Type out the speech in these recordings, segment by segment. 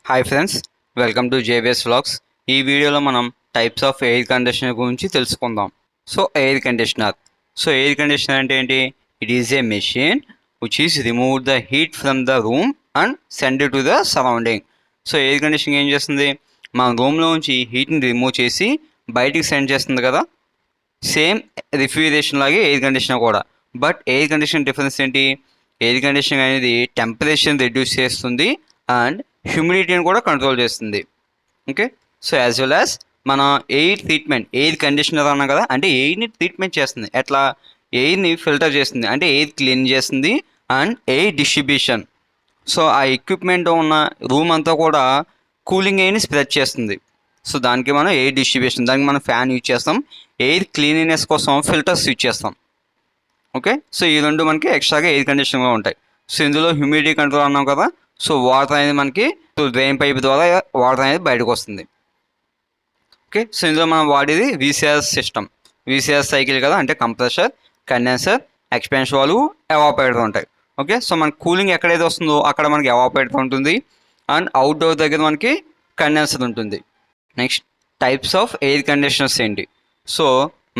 Hi friends, welcome to JVS vlogs. ఈ వీడియోలో మనం టైప్స్ ఆఫ్ ఎయిర్ కండిషనర్ గురించి తెలుసుకుందాం. Air conditioner. ఎయిర్ కండిషనర్ అంటే ఏంటి? It is a machine which is remove the heat from the room and send to the surrounding. Air conditioning ఏం చేస్తుంది? మన రూమ్లో నుంచి హీట్ని రిమూవ్ చేసి బయటికి సెండ్ చేస్తుంది కదా. సేమ్ రిఫ్రిజిరేషన్ లాగే ఎయిర్ కండిషనర్ కూడా. బట్ ఎయిర్ కండిషనర్ డిఫరెన్స్ ఏంటి? ఎయిర్ కండిషనింగ్ అనేది టెంపరేచర్ని రెడ్యూస్ చేస్తుంది అండ్ హ్యూమిడిటీని కూడా కంట్రోల్ చేస్తుంది. ఓకే, యాజ్ వెల్ యాజ్ మన ఎయిర్ ట్రీట్మెంట్, ఎయిర్ కండిషనర్ అన్నాం కదా, అంటే ఎయిర్ని ట్రీట్మెంట్ చేస్తుంది. ఎట్లా? ఎయిర్ని ఫిల్టర్ చేస్తుంది, అంటే ఎయిర్ క్లీన్ చేస్తుంది అండ్ ఎయిర్ డిస్ట్రిబ్యూషన్. ఆ ఎక్విప్మెంట్ ఉన్న రూమ్ అంతా కూడా కూలింగ్ ఎయిర్ని స్ప్రెడ్ చేస్తుంది. దానికి మనం ఎయిర్ డిస్ట్రిబ్యూషన్, దానికి మనం ఫ్యాన్ యూజ్ చేస్తాం. ఎయిర్ క్లీనినెస్ కోసం ఫిల్టర్స్ యూజ్ చేస్తాం. ఓకే, ఈ రెండు మనకి ఎక్స్ట్రాగా ఎయిర్ కండిషనర్లో ఉంటాయి. ఇందులో హ్యూమిడిటీ కంట్రోల్ అన్నాం కదా. వాటర్ అనేది మనకి డ్రైన్ పైప్ ద్వారా వాటర్ అనేది బయటకు వస్తుంది. ఓకే, ఇందులో మనం వాడేది వీసీఆర్ సిస్టమ్, వీసీఆర్ సైకిల్ కదా, అంటే compressor, condenser, expansion valve, evaporator ఉంటాయి. ఓకే, మనకి కూలింగ్ ఎక్కడైతే వస్తుందో అక్కడ మనకి ఎవాపరేటర్ ఉంటుంది అండ్ అవుట్డోర్ దగ్గర మనకి కండెన్సర్ ఉంటుంది. Next, types of air conditioners ఏంటి?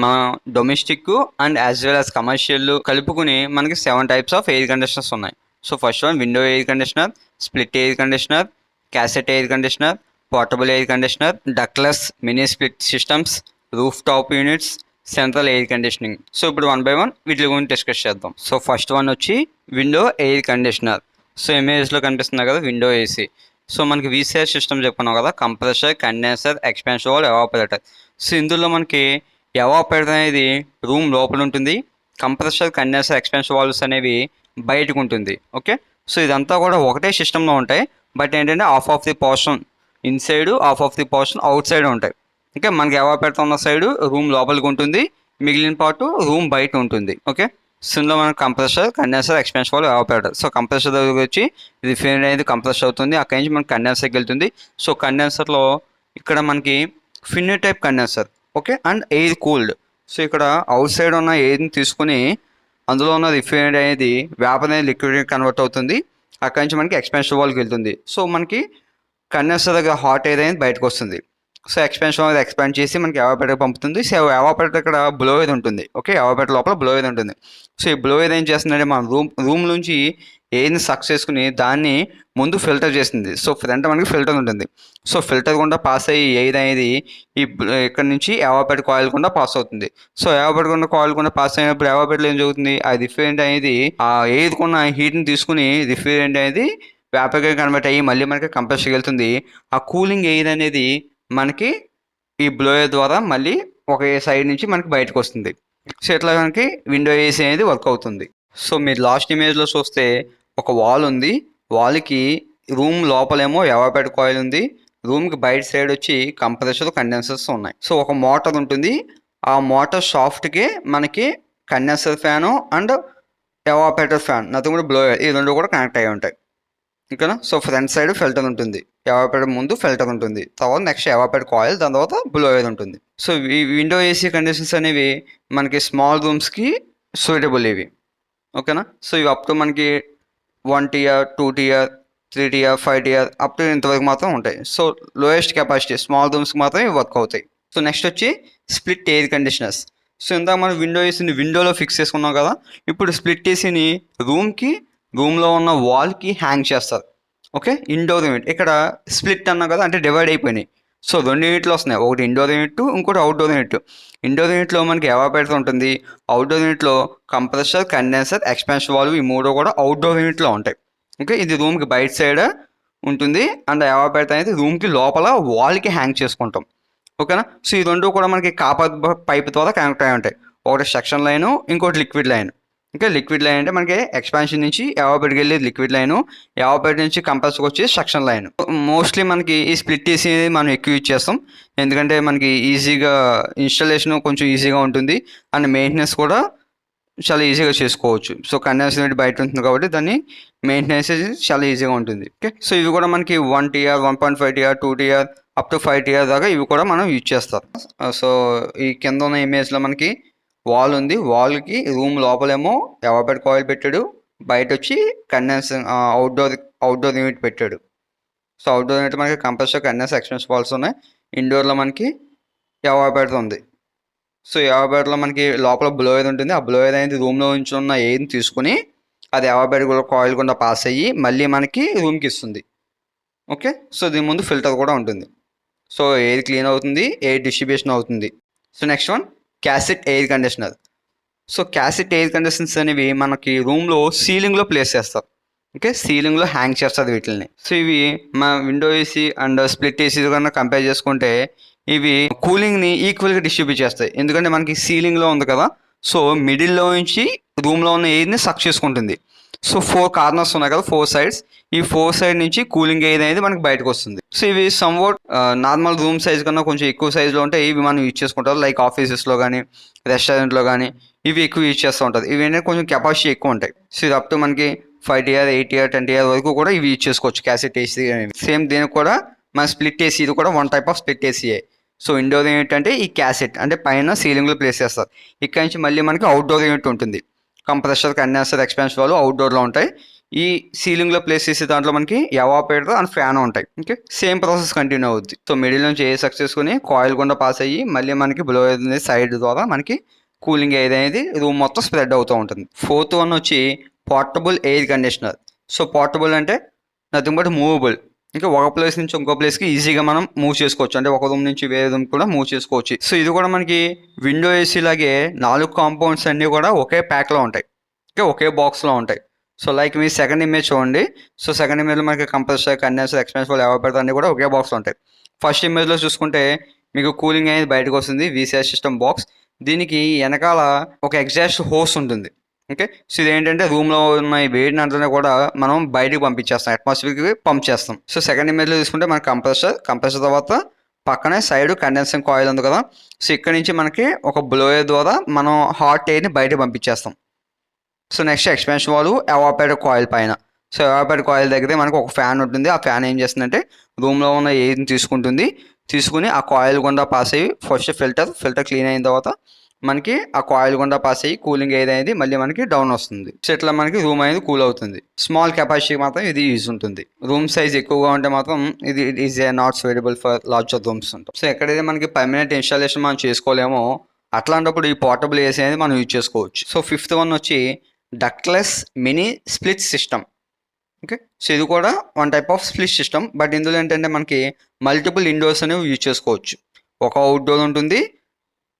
మన domestic and as well as commercial కలుపుకుని మనకి 7 టైప్స్ ఆఫ్ ఎయిర్ కండిషనర్స్ ఉన్నాయి. First one window air conditioner, split air conditioner, cassette air conditioner, portable air conditioner, ductless, mini split systems, roof top units, central air conditioning. ఇప్పుడు 1 by 1 వీటి గురించి discuss చేద్దాం. First one వచ్చి window air conditioner. ఇమేజ్లో కనిపిస్తుంది కదా, window AC. మనకి VCR system చెప్పుకున్నాం కదా, compressor, condenser, expansion valve, evaporator. ఇందులో మనకి ఎవాపరేటర్ అనేది రూమ్ లోపల ఉంటుంది, కంప్రెషర్, కండెన్సర్, ఎక్స్పాన్షన్ వాల్వ్స్ అనేవి బయటకు ఉంటుంది. ఓకే, ఇదంతా కూడా ఒకటే సిస్టంలో ఉంటాయి. బట్ ఏంటంటే half of the portion inside, half of the portion out side ఉంటాయి. ఓకే, మనకి ఎవాపరేటర్ ఉన్న సైడ్ రూమ్ లోపలికి ఉంటుంది, మిగిలిన పార్ట్ రూమ్ బయట ఉంటుంది. ఓకే, ఇందులో మనకి compressor, condenser, expansion valve, evaporator. Compressor దగ్గర వచ్చి రిఫ్రిజిరేటర్ అనేది కంప్రెస్ అవుతుంది, అక్కడి నుంచి మనకి కండెన్సర్కి వెళ్తుంది. కండెన్సర్లో ఇక్కడ మనకి fin type condenser. Okay, and air cooled. ఇక్కడ అవుట్ సైడ్ ఉన్న ఎయిర్ని తీసుకుని అందులో ఉన్న రిఫ్రిజిరేటర్ అనేది వేపర్ అనేది లిక్విడ్ కన్వర్ట్ అవుతుంది, అక్కడి నుంచి మనకి ఎక్స్పాన్షన్ వాల్వ్కి వెళ్తుంది. మనకి కండెన్సర్ దగ్గర హాట్ ఎయిర్ అనేది బయటకు వస్తుంది. ఎక్స్పాన్షన్ వాల్వ్ ఎక్స్పాండ్ చేసి మనకి ఎవాపరేటర్ పంపుతుంది. ఎవాపరేటర్ ఇక్కడ బ్లో ఎయిర్ ఉంటుంది. ఓకే, ఎవాపరేటర్ లోపల బ్లో ఎయిర్ ఉంటుంది. ఈ బ్లో ఎయిర్ ఏం చేస్తుందంటే మన రూమ్ నుంచి ఎయిర్ని సక్ చేసుకుని దాన్ని ముందు ఫిల్టర్ చేస్తుంది. ఫ్రంట్ మనకి ఫిల్టర్ ఉంటుంది. ఫిల్టర్ గుండా పాస్ అయ్యి ఎయిర్ అనేది ఇక్కడ నుంచి ఎవాపరేటర్ కాయిల్ గుండా పాస్ అవుతుంది. ఎవాపరేటర్ కాయిల్ గుండా పాస్ అయినప్పుడు ఎవాపరేటర్ ఏం జరుగుతుంది? ఆ రిఫ్రిజిరెంట్ అనేది ఆ ఎయిర్ కొన్న హీట్ని తీసుకుని రిఫ్రిజిరెంట్ అనేది వేపర్గా కన్వర్ట్ అయ్యి మళ్ళీ మనకి కంప్రెషర్కి వెళ్తుంది. ఆ కూలింగ్ ఎయిర్ అనేది మనకి ఈ బ్లోయర్ ద్వారా మళ్ళీ ఒక సైడ్ నుంచి మనకి బయటకు వస్తుంది. ఇట్లా మనకి విండో ఏసీ అనేది వర్క్ అవుతుంది. మీరు లాస్ట్ ఇమేజ్లో చూస్తే ఒక వాల్ ఉంది, వాల్కి రూమ్ లోపలేమో ఎవాపరేటర్ కాయిల్ ఉంది, రూమ్కి బయట సైడ్ వచ్చి కంప్రెషర్, కండెన్సర్స్ ఉన్నాయి. ఒక మోటార్ ఉంటుంది, ఆ మోటార్ షాఫ్ట్కి మనకి condenser fan and evaporator fan, nothing కూడా బ్లోయర్, ఈ రెండు కూడా కనెక్ట్ అయ్యి ఉంటాయి. ఓకేనా? ఫ్రంట్ సైడ్ ఫిల్టర్ ఉంటుంది, ఎవాపరేటర్ ముందు ఫిల్టర్ ఉంటుంది, తర్వాత నెక్స్ట్ ఎవాపరేటర్ కాయిల్, దాని తర్వాత బ్లోయర్ ఉంటుంది. ఈ విండో ఏసీ కండిషన్స్ అనేవి మనకి స్మాల్ రూమ్స్కి సూటబుల్ ఇవి. ఓకేనా? ఇవి అప్ టు మనకి 1 tier, 2 tier, 3 tier, 5 tier up to ఇంతవరకు మాత్రం ఉంటాయి. లోయెస్ట్ కెపాసిటీ స్మాల్ రూమ్స్కి మాత్రం ఇవి వర్క్ అవుతాయి. నెక్స్ట్ వచ్చి స్ప్లిట్ ఎయిర్ కండిషనర్స్. ఇందాక మనం విండో ఏసీని విండోలో ఫిక్స్ చేసుకున్నాం కదా, ఇప్పుడు స్ప్లిట్ ఏసీని రూమ్లో ఉన్న వాల్కి హ్యాంగ్ చేస్తారు. Okay, indoor unit. ఇక్కడ స్ప్లిట్ అన్నాం కదా, అంటే డివైడ్ అయిపోయినాయి. 2 యూనిట్లు వస్తున్నాయి, ఒకటి ఇండోర్ యూనిట్, ఇంకోటి అవుట్డోర్ యూనిట్. ఇండోర్ యూనిట్లో మనకి ఎవాపరేటర్ ఉంటుంది, అవుట్డోర్ యూనిట్లో కంప్రెషర్, కండెన్సర్, ఎక్స్పాన్షన్ వాల్వ్, ఈ మూడు కూడా అవుట్డోర్ యూనిట్లో ఉంటాయి. ఓకే, ఇది రూమ్కి బయట సైడ్ ఉంటుంది అండ్ ఎవాపరేటర్ అనేది రూమ్కి లోపల వాల్కి హ్యాంగ్ చేసుకుంటాం. ఓకేనా? ఈ రెండు కూడా మనకి కాపర్ పైప్ ద్వారా కనెక్ట్ అయి ఉంటాయి. ఒకటి సెక్షన్ లైను, ఇంకోటి liquid line. Okay, liquid line అంటే మనకి ఎక్స్పాన్షన్ నుంచి ఎవాపరేటర్కి వెళ్ళి లిక్విడ్ లైను, ఎవాపరేటర్ నుంచి కంప్రెసర్కి వచ్చి సెక్షన్ లైన్. మోస్ట్లీ మనకి ఈ స్ప్లిట్ ఏసీ మనం ఎక్కువ యూజ్ చేస్తాం, ఎందుకంటే మనకి ఈజీగా ఇన్స్టాలేషన్ కొంచెం ఈజీగా ఉంటుంది అండ్ మెయింటెనెన్స్ కూడా చాలా ఈజీగా చేసుకోవచ్చు. కండెన్సర్ యూనిట్ బయట ఉంటుంది కాబట్టి దాన్ని మెయింటెనెన్స్ చాలా ఈజీగా ఉంటుంది. ఓకే, ఇవి కూడా మనకి 1 tier, 1.5 tier, 2 tier up to 5 tier దాకా ఇవి కూడా మనం యూజ్ చేస్తాం. ఈ కింద ఉన్న ఇమేజ్లో మనకి వాల్ ఉంది, వాల్కి రూమ్ లోపలేమో ఎవాపరేటర్ కాయిల్ పెట్టాడు, బయట వచ్చి కండెన్సర్ అవుట్డోర్ యూనిట్ పెట్టాడు. సో అవుట్డోర్ యూనిట్ మనకి కంప్రెసర్ కండెన్సర్ ఎక్స్టెన్షన్ వాల్వ్స్ ఉన్నాయి. ఇండోర్లో మనకి ఎవాపరేటర్ ఉంది. సో ఎవాపరేటర్లో మనకి లోపల బ్లోయర్ ఉంటుంది. ఆ బ్లోయర్ అనేది రూమ్లో నుంచి ఉన్న ఎయిర్ని తీసుకుని అది ఎవాపరేటర్ కూడా కాయిల్ గుండా పాస్ అయ్యి మళ్ళీ మనకి రూమ్కి ఇస్తుంది. ఓకే, సో దీని ముందు ఫిల్టర్ కూడా ఉంటుంది. సో ఎయిర్ క్లీన్ అవుతుంది, ఎయిర్ డిస్ట్రిబ్యూషన్ అవుతుంది. So next one cassette air conditioner. So cassette air conditioners అనేవి మనకి రూమ్లో సీలింగ్లో ప్లేస్ చేస్తారు. ఓకే, సీలింగ్లో హ్యాంగ్ చేస్తారు వీటిని. సో ఇవి మన window AC and split AC కన్నా కంపేర్ చేసుకుంటే ఇవి కూలింగ్ని ఈక్వల్గా డిస్ట్రిబ్యూట్ చేస్తాయి. ఎందుకంటే మనకి సీలింగ్లో ఉంది కదా, సో మిడిల్లో నుంచి రూమ్లో ఉన్న ఎయిర్ని సక్ చేసుకుంటుంది. సో 4 కార్నర్స్ ఉన్నాయి కదా, 4 సైడ్స్. ఈ 4 సైడ్ నుంచి కూలింగ్ ఎయిర్ అనేది మనకి బయటకు వస్తుంది. సో ఇవి సమ్వాట్ నార్మల్ రూమ్ సైజ్ కన్నా కొంచెం ఎక్కువ సైజులో ఉంటాయి. ఇవి మనం యూజ్ చేసుకుంటారు లైక్ ఆఫీసెస్లో కానీ రెస్టారెంట్లో కానీ ఇవి ఎక్కువ యూజ్ చేస్తూ ఉంటారు. ఇవి ఏంటంటే కొంచెం కెపాసిటీ ఎక్కువ ఉంటాయి. సో ఇది అప్ టు మనకి 5 TR 8 TR 10 TR వరకు కూడా ఇవి యూజ్ చేసుకోవచ్చు క్యాసెట్ ఏసీ అనేవి. సేమ్ దీనికి కూడా మన స్ప్లిట్ ఏసీ ఇది కూడా వన్ టైప్ ఆఫ్ స్ప్లిట్ ఏసీయే. సో ఇండోర్ యూనిట్ అంటే ఈ క్యాసెట్ అంటే పైన సీలింగ్లో ప్లేస్ చేస్తారు. ఇక్కడ నుంచి మళ్ళీ మనకి అవుట్డోర్ యూనిట్ ఉంటుంది. కంప్రెసర్ కండెన్సర్ ఎక్స్పాన్షన్ వాళ్ళు అవుట్డోర్లో ఉంటాయి. ఈ సీలింగ్లో ప్లేస్ చేసే దాంట్లో మనకి ఎవాపరేటర్ అండ్ ఫ్యాన్ ఉంటాయి. ఓకే, సేమ్ ప్రాసెస్ కంటిన్యూ అవుద్ది. సో మిడిల్ నుంచి ఎయిర్ సక్ చేసుకుని కాయిల్ గుండా పాస్ అయ్యి మళ్ళీ మనకి బ్లోయర్ అనేది సైడ్ ద్వారా మనకి కూలింగ్ ఎయిర్ అనేది రూమ్ మొత్తం స్ప్రెడ్ అవుతూ ఉంటుంది. 4th వన్ వచ్చి portable air conditioner. So portable అంటే నథింగ్ బట్ మూవబుల్. ఇంకా ఒక ప్లేస్ నుంచి ఇంకో ప్లేస్కి ఈజీగా మనం మూవ్ చేసుకోవచ్చు. అంటే ఒక రూమ్ నుంచి వేరే రూమ్ కూడా మూవ్ చేసుకోవచ్చు. సో ఇది కూడా మనకి విండో ఏసీ లాగే 4 కాంపౌండ్స్ అన్నీ కూడా ఒకే ప్యాక్లో ఉంటాయి. ఓకే, ఒకే బాక్స్లో ఉంటాయి. సో లైక్ మీ సెకండ్ ఇమేజ్ చూడండి. సో సెకండ్ ఇమేజ్లో మనకి కంప్రెసర్ కండెన్సర్ ఎక్స్పాన్షన్ ఎవాపరేటర్ అన్నీ కూడా ఒకే బాక్స్లో ఉంటాయి. ఫస్ట్ ఇమేజ్లో చూసుకుంటే మీకు కూలింగ్ అనేది బయటకు వస్తుంది, VCR సిస్టమ్ బాక్స్. దీనికి వెనకాల ఒక ఎగ్జాస్ట్ హోస్ ఉంటుంది. ఓకే, సో ఇదేంటంటే రూమ్లో ఉన్న ఈ వేడిని అంతా కూడా మనం బయటకు పంపించేస్తాం, అట్మాస్ఫియర్కి పంప్ చేస్తాం. సో సెకండ్ ఇమేజ్లో చూసుకుంటే మనకి కంప్రెసర్ తర్వాత పక్కనే సైడ్ కండెన్సింగ్ కాయిల్ ఉంది కదా. సో ఇక్కడ నుంచి మనకి ఒక బ్లోయర్ ద్వారా మనం హాట్ ఎయిర్ని బయటకు పంపించేస్తాం. So next expansion valve evaporator coil పైన. సో ఎవాపరేటర్ కాయిల్ దగ్గరే మనకు ఒక ఫ్యాన్ ఉంటుంది. ఆ ఫ్యాన్ ఏం చేస్తుందంటే రూమ్లో ఉన్న ఎయిర్ని తీసుకుని ఆ కాయిల్ గుండా పాస్ అయ్యి ఫస్ట్ ఫిల్టర్ క్లీన్ అయిన తర్వాత మనకి ఆ కాయిల్ గుండా పాస్ అయ్యి కూలింగ్ ఎయిర్ అనేది మళ్ళీ మనకి డౌన్ వస్తుంది. సో ఇట్లా మనకి రూమ్ అనేది కూల్ అవుతుంది. స్మాల్ కెపాసిటీ మాత్రం ఇది యూజ్ ఉంటుంది. రూమ్ సైజ్ ఎక్కువగా ఉంటే మాత్రం ఇది is not suitable for larger rooms ఉంటాం. సో ఎక్కడైతే మనకి పర్మనెంట్ ఇన్స్టాలేషన్ మనం చేసుకోలేమో అట్లాంటప్పుడు ఈ పోర్టబుల్ ఏసీ అనేది మనం యూజ్ చేసుకోవచ్చు. సో 5th వన్ వచ్చి ductless mini split system. Okay, so ఇది కూడా one type of split system. But ఇందులో ఏంటంటే మనకి మల్టిపుల్ ఇండోర్స్ అనేవి యూజ్ చేసుకోవచ్చు. ఒక అవుట్డోర్ ఉంటుంది.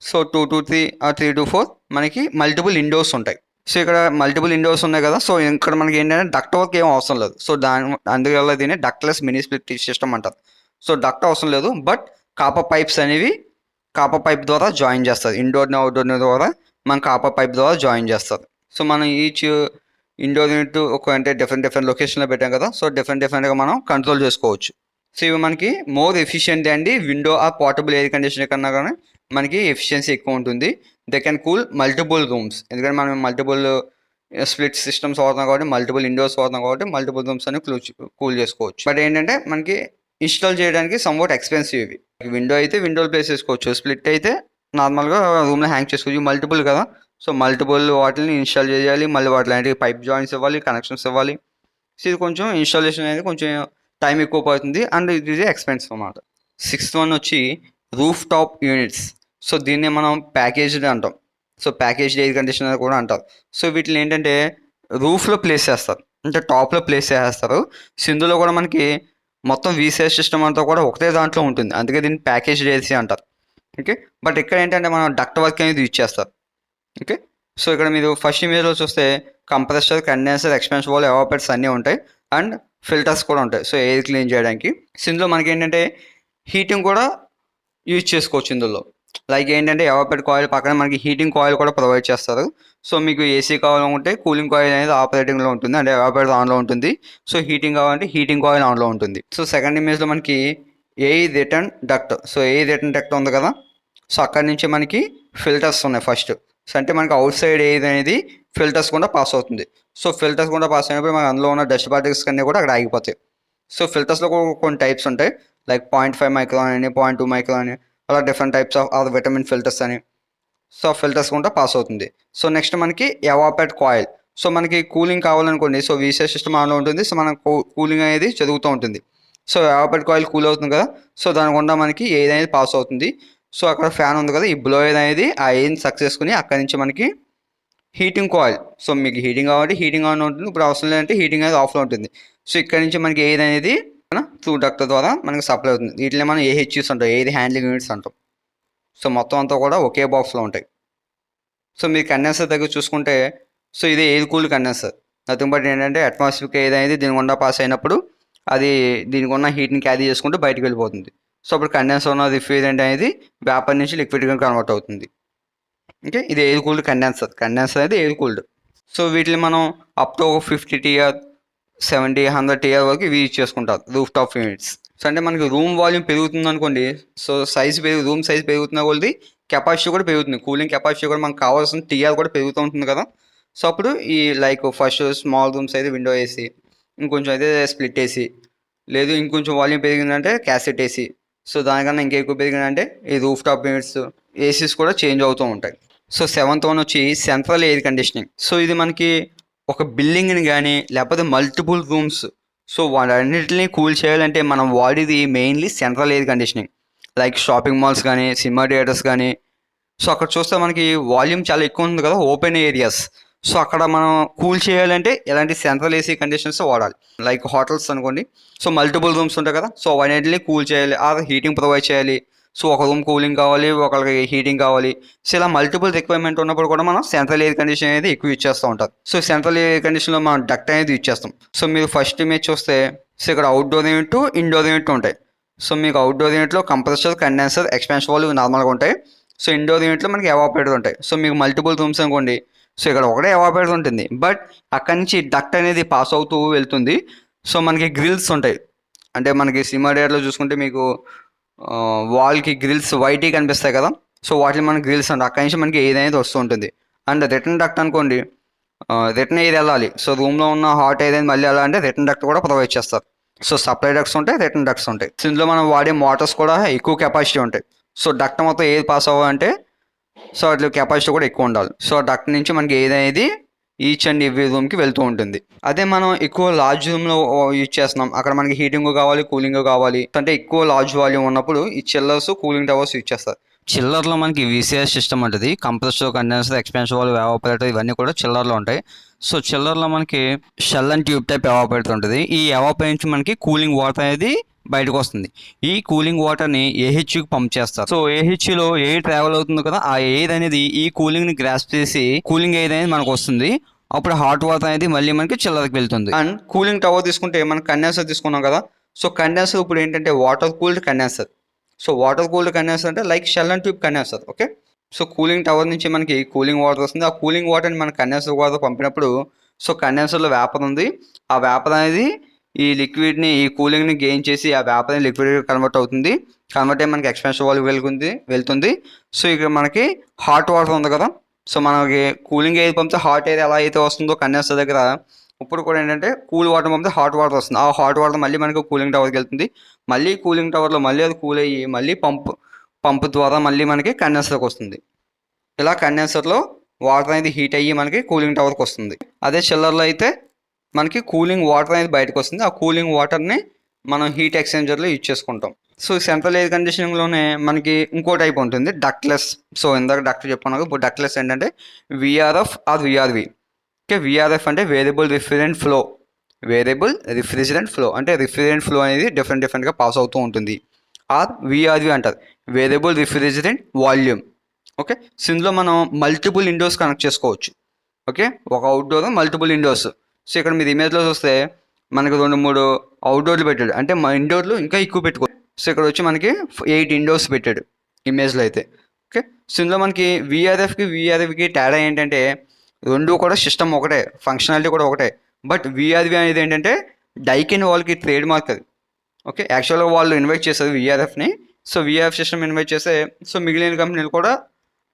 సో 2 to 3 or 3 to 4 మనకి మల్టిపుల్ ఇండోర్స్ ఉంటాయి. సో ఇక్కడ మల్టిపుల్ ఇండోర్స్ ఉన్నాయి కదా. సో ఇక్కడ మనకి ఏంటంటే డక్ట్ వర్క్ ఏం అవసరం లేదు. సో అందువల్ల దీన్ని డక్ట్లెస్ మినీ స్ప్లిట్ సిస్టమ్ అంటారు. సో డక్ట్ అవసరం లేదు, బట్ కాపర్ పైప్స్ అనేవి కాపర్ పైప్ ద్వారా జాయిన్ చేస్తారు. ఇండోర్ని అవుట్డోర్ని ద్వారా మనం కాపర్ పైప్ ద్వారా జాయిన్ చేస్తారు. సో మనం ఈచ్ ఇండోర్ యూనిట్ ఒక అంటే డిఫరెంట్ లొకేషన్లో పెట్టాం కదా. సో డిఫరెంట్గా మనం కంట్రోల్ చేసుకోవచ్చు. సో ఇవి మనకి మోర్ ఎఫిషియెంట్ అండి విండో ఆ పోర్టబుల్ ఎయిర్ కండిషనర్ కన్నా కానీ మనకి ఎఫిషియన్సీ ఎక్కువ ఉంటుంది. They can cool multiple rooms. ఎందుకంటే మనం మల్టిపుల్ స్ప్లిట్ సిస్టమ్స్ వాడుతున్నాం కాబట్టి, మల్టిపుల్ ఇండోర్స్ వాడుతున్నాం కాబట్టి మల్టిపుల్ రూమ్స్ అని కూల్ చేసుకోవచ్చు. బట్ ఏంటంటే మనకి ఇన్స్టాల్ చేయడానికి సమ్వాట్ ఎక్స్పెన్సివ్ ఇవి. విండో అయితే విండోలో ప్లేస్ చేసుకోవచ్చు, స్ప్లిట్ అయితే నార్మల్గా రూమ్లో హ్యాంగ్ చేసుకోవచ్చు. మల్టిపుల్ కదా, సో మల్టిపుల్ వాటిని ఇన్స్టాల్ చేయాలి, మళ్ళీ వాటి పైప్ జాయింట్స్ ఇవ్వాలి, కనెక్షన్స్ ఇవ్వాలి. సో ఇది కొంచెం ఇన్స్టాలేషన్ అనేది కొంచెం టైం ఎక్కువ పడుతుంది అండ్ ఇది ఎక్స్పెన్సివ్ అన్నమాట. 6th వన్ వచ్చి రూఫ్టాప్ యూనిట్స్. సో దీన్ని మనం ప్యాకేజ్డ్ అంటాం. సో ప్యాకేజ్డ్ ఎయిర్ కండిషనర్ కూడా అంటారు. సో వీటిని ఏంటంటే రూఫ్లో ప్లేస్ చేస్తారు, అంటే టాప్లో ప్లేస్ చేస్తారు. సో ఇందులో కూడా మనకి మొత్తం VCR సిస్టమ్ అంతా కూడా ఒకటే దాంట్లో ఉంటుంది, అందుకే దీన్ని ప్యాకేజ్డ్ ఏసీ అంటారు. ఓకే, బట్ ఇక్కడ ఏంటంటే మనం డక్ట్ వర్క్ అనేది యూజ్ చేస్తారు. ఓకే, సో ఇక్కడ మీరు ఫస్ట్ ఇమేజ్లో చూస్తే కంప్రెసర్ కండెన్సర్ ఎక్స్పాన్షన్ వాల్వ్ ఎవాపరేటర్స్ అన్నీ ఉంటాయి అండ్ ఫిల్టర్స్ కూడా ఉంటాయి. సో ఎయిర్ క్లీన్ చేయడానికి. సో ఇందులో మనకి ఏంటంటే హీటింగ్ కూడా యూజ్ చేసుకోవచ్చు ఇందులో. లైక్ ఏంటంటే ఎవాపరేటర్ కాయిల్ పక్కన మనకి హీటింగ్ కాయిల్ కూడా ప్రొవైడ్ చేస్తారు. సో మీకు ఏసీ కావాలనుకుంటే కూలింగ్ కాయిల్ అనేది ఆపరేటింగ్లో ఉంటుంది, అంటే ఎవాపరేటర్ ఆన్లో ఉంటుంది. సో హీటింగ్ కావాలంటే హీటింగ్ కాయిల్ ఆన్లో ఉంటుంది. సో సెకండ్ ఇమేజ్లో మనకి air return duct. So air return duct ఉంది కదా. సో అక్కడి నుంచి మనకి ఫిల్టర్స్ ఉన్నాయి ఫస్ట్. సో అంటే మనకి అవుట్ సైడ్ ఎయిర్ అనేది ఫిల్టర్స్ కూడా పాస్ అవుతుంది. సో ఫిల్టర్స్ కూడా పాస్ అయినప్పుడు మనకి అందులో ఉన్న డస్ట్ పార్టికల్స్ అన్నీ కూడా అక్కడ ఆగిపోతాయి. సో ఫిల్టర్స్లో కూడా కొన్ని టైప్స్ ఉంటాయి, లైక్ 0.5 మైక్రాన్ అని, 0.2 మైక్రాన్ అని, అలా different types of vitamin filters అని. సో ఫిల్టర్స్ కూడా పాస్ అవుతుంది. సో నెక్స్ట్ మనకి ఎవాపరేటర్ కాయిల్. సో మనకి కూలింగ్ కావాలనుకోండి, సో VCR సిస్టమ్ ఆన్లో ఉంటుంది. సో మనం కూలింగ్ అనేది జరుగుతూ ఉంటుంది. సో ఎవాపరేటర్ కాయిల్ కూల్ అవుతుంది కదా, సో దాని గుండా మనకి ఎయిర్ అనేది పాస్ అవుతుంది. సో అక్కడ ఫ్యాన్ ఉంది కదా, ఈ బ్లోయర్ అనేది ఆ ఎయిర్ని సక్ చేసుకుని అక్కడి నుంచి మనకి హీటింగ్ కాయిల్, సో మీకు హీటింగ్ కావాలి హీటింగ్ ఆన్ ఉంటుంది, ఇప్పుడు అవసరం లేదంటే హీటింగ్ అనేది ఆఫ్లో ఉంటుంది. సో ఇక్కడ నుంచి మనకి ఎయిర్ అనేది త్రూ డక్ట్ ద్వారా మనకి సప్లై అవుతుంది. వీటిని మనం ఏహెచ్యూస్ అంటాం, ఎయిర్ హ్యాండ్లింగ్ యూనిట్స్ అంటాం. సో మొత్తం అంతా కూడా ఒకే బాక్స్లో ఉంటాయి. సో మీరు కండెన్సర్ దగ్గర చూసుకుంటే, సో ఇది air cooled condenser. Nothing but ఏంటంటే అట్మాస్ఫియర్ ఎయిర్ అనేది దీని గుండా పాస్ అయినప్పుడు అది దీనికి ఉన్న హీట్ని క్యారీ చేసుకుంటూ బయటకు వెళ్ళిపోతుంది. సో అప్పుడు కండెన్సర్ ఉన్న రిఫ్రిజరెంట్ అనేది వేపర్ నుంచి లిక్విడ్గా కన్వర్ట్ అవుతుంది. ఓకే, ఇది ఎయిర్ కూల్డ్ కండెన్సర్. కండెన్సర్ అనేది ఎయిర్ కూల్డ్. సో వీటిని మనం అప్ టు 50 టీఆర్ 70 100 టీఆర్ వరకు ఇవి యూజ్ చేసుకుంటారు రూఫ్ టాప్ యూనిట్స్. సో అంటే మనకి రూమ్ వాల్యూమ్ పెరుగుతుంది అనుకోండి, సో రూమ్ సైజ్ పెరుగుతున్న కొద్ది కెపాసిటీ కూడా పెరుగుతుంది, కూలింగ్ కెపాసిటీ కూడా మనకు కావాల్సిన టీఆర్ కూడా పెరుగుతూ ఉంటుంది కదా. సో అప్పుడు ఈ లైక్ ఫస్ట్ స్మాల్ రూమ్స్ అయితే విండో ఏసీ, ఇంకొంచెం అయితే స్ప్లిట్ ఏసీ, లేదు ఇంకొంచెం వాల్యూమ్ పెరిగిందంటే క్యాసెట్ ఏసీ, సో దానికన్నా ఇంకా ఎక్కువ పెరిగిందంటే ఈ రూఫ్ టాప్ యూనిట్స్ ఏసీస్ కూడా చేంజ్ అవుతూ ఉంటాయి. సో 7th వన్ వచ్చి సెంట్రల్ ఎయిర్ కండిషనింగ్. సో ఇది మనకి ఒక బిల్డింగ్ని కానీ లేకపోతే మల్టిపుల్ రూమ్స్, సో వాటన్నిటిని కూల్ చేయాలంటే మనం వాడేది mainly central air conditioning. Like shopping malls కానీ సినిమా థియేటర్స్ కానీ, సో అక్కడ చూస్తే మనకి వాల్యూమ్ చాలా ఎక్కువ ఉంది కదా, ఓపెన్ ఏరియాస్. సో అక్కడ మనం కూల్ చేయాలంటే ఎలాంటి సెంట్రల్ ఏసీ కండిషన్స్ వాడాలి. లైక్ హోటల్స్ అనుకోండి, సో మల్టిపుల్ రూమ్స్ ఉంటాయి కదా, సో వాటిని కూల్ చేయాలి ఆ హీటింగ్ ప్రొవైడ్ చేయాలి. సో ఒక రూమ్ కూలింగ్ కావాలి, ఒకరికి హీటింగ్ కావాలి. సో ఇలా మల్టిపుల్ రిక్వైర్మెంట్ ఉన్నప్పుడు కూడా మనం సెంట్రల్ ఎయిర్ కండిషన్ అనేది ఎక్కువ యూజ్ చేస్తూ ఉంటారు. సో సెంట్రల్ ఎయిర్ కండిషన్లో మనం డక్ట్ అనేది యూజ్ చేస్తాం. సో మీరు ఫస్ట్ ఇమేజ్ చూస్తే, సో ఇక్కడ అవుట్డోర్ యూనిట్ ఇండోర్ యూనిట్ ఉంటాయి. సో మీకు అవుట్డోర్ యూనిట్లో కంప్రెసర్ కండెన్సర్ ఎక్స్పాన్షన్ వాల్వ్ నార్మల్గా ఉంటాయి. సో ఇండోర్ యూనిట్లో మనకి ఎవాపరేటర్ ఉంటాయి. సో మీకు మల్టిపుల్ రూమ్స్ అనుకోండి, సో ఇక్కడ ఒకటే ఎవాపరేటర్ ఉంటుంది, బట్ అక్కడి నుంచి డక్ట్ అనేది పాస్ అవుతూ వెళ్తుంది. సో మనకి గ్రిల్స్ ఉంటాయి, అంటే మనకి సినిమా థియేటర్లో చూసుకుంటే మీకు వాల్కి గ్రిల్స్ వైట్గా కనిపిస్తాయి కదా, సో వాటిని మన గ్రిల్స్ అంటే అక్కడి నుంచి మనకి ఎయిర్ అనేది వస్తూ ఉంటుంది. అండ్ రిటర్న్ డక్ట్ అనుకోండి, రిటర్న్ ఎయిర్ వెళ్ళాలి. సో రూమ్లో ఉన్న హాట్ ఎయిర్ అనేది మళ్ళీ వెళ్ళాలంటే రిటర్న్ డక్ట్ కూడా ప్రొవైడ్ చేస్తారు. సో సప్లై డక్ట్స్ ఉంటాయి, రిటర్న్ డక్ట్స్ ఉంటాయి. సో ఇందులో మనం వాడే మోటార్స్ కూడా ఎక్కువ కెపాసిటీ ఉంటాయి. సో డక్ట్ మొత్తం ఎయిర్ పాస్ అవ్వాలంటే సో అట్లా కెపాసిటీ కూడా ఎక్కువ ఉండాలి. సో డక్ట్ నుంచి మనకి ఎయిర్ అనేది ఈచ్ అండ్ ఎవ్రీ రూమ్కి వెళ్తూ ఉంటుంది. అదే మనం ఎక్కువ లార్జ్ రూమ్లో యూజ్ చేస్తున్నాం, అక్కడ మనకి హీటింగ్ కావాలి కూలింగ్ కావాలి అంటే ఎక్కువ లార్జ్ వాల్యూమ్ ఉన్నప్పుడు ఈ చిల్లర్స్ కూలింగ్ టవర్స్ యూజ్ చేస్తారు. చిల్లర్లో మనకి విసిఎస్ సిస్టమ్ ఉంటుంది, compressor condenser expansion valve evaporator ఇవన్నీ కూడా చిల్లర్లో ఉంటాయి. సో చిల్లర్లో మనకి shell and tube type evaporator ఉంటుంది. ఈ ఎవాపరేటర్ నుంచి మనకి కూలింగ్ వాటర్ అనేది బయటకు వస్తుంది. ఈ కూలింగ్ వాటర్ని ఏహెచ్యూకి పంప్ చేస్తారు. సో ఏహెచ్యూలో ఎయిర్ ట్రావెల్ అవుతుంది కదా, ఆ ఎయిర్ అనేది ఈ కూలింగ్ని గ్రాస్ప్ చేసి కూలింగ్ ఎయిర్ అనేది మనకు వస్తుంది. అప్పుడు హాట్ వాటర్ అనేది మళ్ళీ మనకి చిల్లర్కి వెళ్తుంది. అండ్ కూలింగ్ టవర్ తీసుకుంటే మనం కండెన్సర్ తీసుకున్నాం కదా, సో కండెన్సర్ ఇప్పుడు ఏంటంటే water cooled condenser. So water cooled condenser అంటే like shell and tube condenser. Okay, so cooling tower నుంచి మనకి కూలింగ్ వాటర్ వస్తుంది. ఆ కూలింగ్ వాటర్ని మన కండెన్సర్ వాటర్ పంపినప్పుడు సో కండెన్సర్లో వేపర్ ఉంది, ఆ వేపర్ అనేది ఈ లిక్విడ్ని ఈ కూలింగ్ని గెయిన్ చేసి ఆ వేపర్ని లిక్విడ్గా కన్వర్ట్ అవుతుంది. కన్వర్ట్ అయ్యి మనకి ఎక్స్పాన్షన్ వాల్వ్ వెళ్తుంది. సో ఇక్కడ మనకి హాట్ వాటర్ ఉంది కదా, సో మనకి కూలింగ్ ఎయిర్ పంపితే హాట్ ఎయిర్ ఎలా అయితే వస్తుందో కండెన్సర్ దగ్గర, ఇప్పుడు కూడా ఏంటంటే కూల్ వాటర్ పంపితే హాట్ వాటర్ వస్తుంది. ఆ హాట్ వాటర్ మళ్ళీ మనకి కూలింగ్ టవర్కి వెళ్తుంది. మళ్ళీ కూలింగ్ టవర్లో మళ్ళీ అది కూల్ అయ్యి మళ్ళీ పంప్ ద్వారా మళ్ళీ మనకి కండెన్సర్కి వస్తుంది. ఇలా కండెన్సర్లో వాటర్ అనేది హీట్ అయ్యి మనకి కూలింగ్ టవర్కి వస్తుంది. అదే చిల్లర్లో అయితే మనకి కూలింగ్ వాటర్ అనేది బయటకు వస్తుంది. ఆ కూలింగ్ వాటర్ని మనం హీట్ ఎక్స్చేంజర్లో యూజ్ చేసుకుంటాం. సో సెంట్రల్ ఎయిర్ కండిషనింగ్లోనే మనకి ఇంకో టైప్ ఉంటుంది, డక్ట్లెస్. సో ఇందాక డక్ట్ చెప్పుకున్నాక ఇప్పుడు డక్ట్లెస్ ఏంటంటే VRF are VRV. Okay, VRF అంటే variable refrigerant flow. Variable refrigerant flow అంటే రిఫ్రిజరెంట్ ఫ్లో అనేది డిఫరెంట్గా పాస్ అవుతూ ఉంటుంది. ఆర్ విఆర్వి అంటారు, variable refrigerant volume. Okay, so ఇందులో మనం మల్టిపుల్ ఇండోర్స్ కనెక్ట్ చేసుకోవచ్చు. ఓకే, ఒక అవుట్డోర్ మల్టిపుల్ ఇండోర్స్. సో ఇక్కడ మీరు ఇమేజ్లో చూస్తే మనకి 2-3 అవుట్డోర్లు పెట్టాడు, అంటే మా ఇండోర్లు ఇంకా ఎక్కువ పెట్టుకో. సో ఇక్కడ వచ్చి మనకి 8 ఇండోర్స్ పెట్టాడు ఇమేజ్లో అయితే. ఓకే, సో ఇందులో మనకి విఆర్ఎఫ్కి తేడా ఏంటంటే రెండు కూడా సిస్టమ్ ఒకటే, ఫంక్షనాలిటీ కూడా ఒకటే. బట్ విఆర్వి అనేది ఏంటంటే డైకిన్ వాళ్ళకి ట్రేడ్ మార్క్ అది. ఓకే, యాక్చువల్గా వాళ్ళు ఇన్వైట్ చేస్తారు విఆర్ఎఫ్ని. సో విఆర్ఎఫ్ సిస్టమ్ ఇన్వైట్ చేస్తే సో మిగిలిన కంపెనీలు కూడా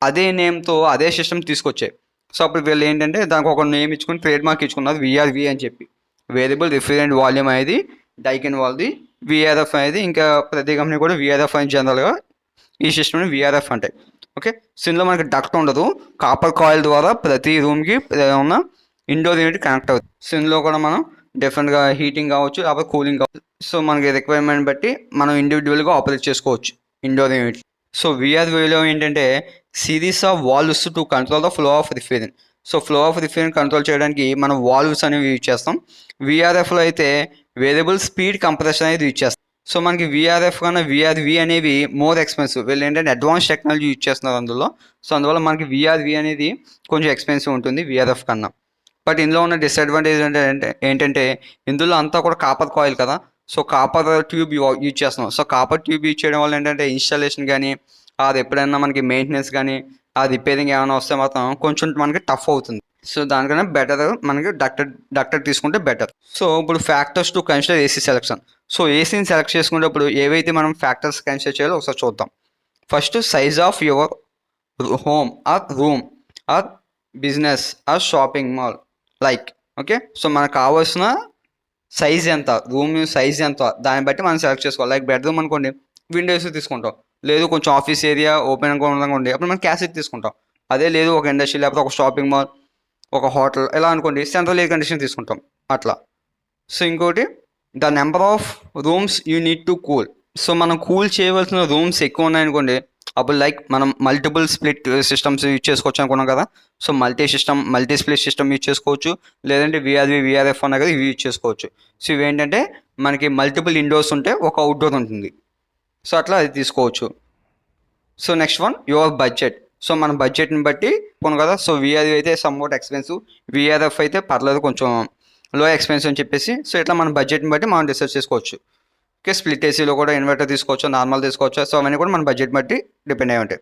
అదే నేమ్తో అదే సిస్టమ్ తీసుకొచ్చాయి. సో అప్పుడు వీళ్ళు ఏంటంటే దానికి ఒక నేమ్ ఇచ్చుకుని ట్రేడ్ మార్క్ ఇచ్చుకున్నారు విఆర్వి అని చెప్పి. వేరియబుల్ రిఫ్రిజరెంట్ వాల్యూమ్ అనేది డైకిన్ వాళ్ళది, విఆర్ఎఫ్ అనేది ఇంకా ప్రతి కంపెనీ కూడా విఆర్ఎఫ్ అని జనరల్గా ఈ సిస్టమ్ని విఆర్ఎఫ్ అంటాయి. ఓకే, సో ఇందులో మనకి డక్ట్ ఉండదు, కాపర్ కాయిల్ ద్వారా ప్రతి రూమ్కి ఉన్న ఇండోర్ యూనిట్ కనెక్ట్ అవుతుంది. సో ఇందులో కూడా మనం డిఫరెంట్గా హీటింగ్ కావచ్చు లేకపోతే కూలింగ్ కావచ్చు. సో మనకి రిక్వైర్మెంట్ బట్టి మనం ఇండివిజువల్గా ఆపరేట్ చేసుకోవచ్చు ఇండోర్ యూనిట్. సో విఆర్విలో ఏంటంటే series of valves to control the flow of refrigerant. So flow of refrigerant control చేయడానికి మనం వాల్వ్స్ అనేవి యూజ్ చేస్తాం. విఆర్ఎఫ్లో అయితే వేరియబుల్ స్పీడ్ కంప్రెషన్ అనేది యూజ్ చేస్తాం. సో మనకి విఆర్ఎఫ్ కన్నా విఆర్వి అనేవి మోర్ ఎక్స్పెన్సివ్. వీళ్ళు ఏంటంటే అడ్వాన్స్ టెక్నాలజీ యూజ్ చేస్తున్నారు అందులో. సో అందువల్ల మనకి విఆర్వి అనేది కొంచెం ఎక్స్పెన్సివ్ ఉంటుంది విఆర్ఎఫ్ కన్నా. బట్ ఇందులో ఉన్న డిసడ్వాంటేజ్ ఏంటంటే ఇందులో అంతా కూడా కాపర్ కాయిల్ కదా. సో కాపర్ ట్యూబ్ యూజ్ చేస్తున్నాం. సో కాపర్ ట్యూబ్ యూజ్ చేయడం వల్ల ఏంటంటే ఇన్స్టాలేషన్ కానీ అది ఎప్పుడైనా మనకి మెయింటెనెన్స్ కానీ ఆ రిపేరింగ్ ఏమైనా వస్తే మాత్రం కొంచెం మనకి టఫ్ అవుతుంది. సో దానికన్నా బెటర్ మనకి డక్టర్ తీసుకుంటే బెటర్. సో ఇప్పుడు factors to consider AC selection. So ఏసీని సెలెక్ట్ చేసుకునేటప్పుడు ఏవైతే మనం ఫ్యాక్టర్స్ కన్సిడర్ చేయాలో ఒకసారి చూద్దాం. First size of your home or room or business or shopping mall like. Okay, so మనకు కావాల్సిన సైజ్ ఎంత, రూమ్ సైజ్ ఎంత, దాన్ని బట్టి మనం సెలెక్ట్ చేసుకోవాలి. లైక్ బెడ్రూమ్ అనుకోండి విండోస్ తీసుకుంటాం, లేదు కొంచెం ఆఫీస్ ఏరియా ఓపెన్ అనుకోండి అప్పుడు మనం క్యాసెట్ తీసుకుంటాం. అదే లేదు ఒక ఇండస్ట్రీ లేకపోతే ఒక షాపింగ్ మాల్ ఒక హోటల్ ఇలా అనుకోండి సెంట్రల్ ఎయిర్ కండిషన్ తీసుకుంటాం అట్లా. సో ఇంకోటి the number of rooms you need to cool. So మనం కూల్ చేయవలసిన రూమ్స్ ఎక్కువ ఉన్నాయనుకోండి అప్పుడు లైక్ మనం మల్టిపుల్ స్ప్లిట్ సిస్టమ్స్ యూజ్ చేసుకోవచ్చు అనుకున్నాం కదా. So multi split system use చేసుకోవచ్చు, లేదంటే విఆర్ఎఫ్ అన్నా కదా ఇవి యూజ్ చేసుకోవచ్చు. సో ఇవేంటంటే మనకి మల్టిపుల్ ఇండోర్స్ ఉంటే ఒక అవుట్డోర్ ఉంటుంది. సో అట్లా అది తీసుకోవచ్చు. So next one your budget. So మన బడ్జెట్ని బట్టి కొను కదా. సో విఆర్వి అయితే సమ్వాట్ ఎక్స్పెన్సివ్, విఆర్ఎఫ్ అయితే పర్లేదు కొంచెం లో ఎక్స్పెన్సివ్ అని చెప్పేసి. సో ఇట్లా మన బడ్జెట్ని బట్టి మనం డిసైడ్ చేసుకోవచ్చు. ఓకే, స్ప్లిట్ ఏసీలో కూడా ఇన్వర్టర్ తీసుకోవచ్చు, నార్మల్ తీసుకోవచ్చు. సో అవన్నీ కూడా మన బడ్జెట్ బట్టి డిపెండ్ అయి ఉంటాయి.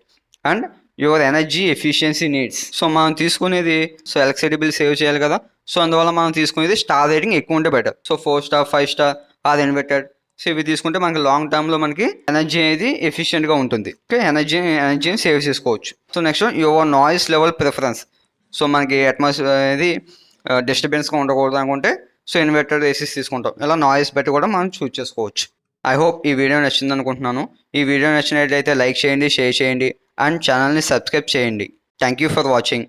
And your energy efficiency needs. So మనం తీసుకునేది సో ఎలక్ట్రిసిటీ బిల్ సేవ్ చేయాలి కదా. సో అందువల్ల మనం తీసుకునేది స్టార్ రేటింగ్ ఎక్కువ ఉంటే better. So 4 star 5 star are inverted. So ఇవి తీసుకుంటే మనకి లాంగ్ టర్మ్లో మనకి ఎనర్జీ అనేది ఎఫిషియెంట్గా ఉంటుంది. ఓకే, ఎనర్జీని సేవ్ చేసుకోవచ్చు. So next your noise level preference. So మనకి అట్మాస్ఫియర్ అనేది డిస్టర్బెన్స్గా ఉండకూడదు అనుకుంటే సో ఇన్వర్టర్ ఏసీస్ తీసుకుంటాం. ఇలా నాయిస్ బట్టి కూడా మనం చూస్ చేసుకోవచ్చు. ఐ హోప్ ఈ వీడియో నచ్చింది అనుకుంటున్నాను. ఈ వీడియో నచ్చినట్లయితే లైక్ చేయండి, షేర్ చేయండి అండ్ ఛానల్ని సబ్స్క్రైబ్ చేయండి. Thank you for watching.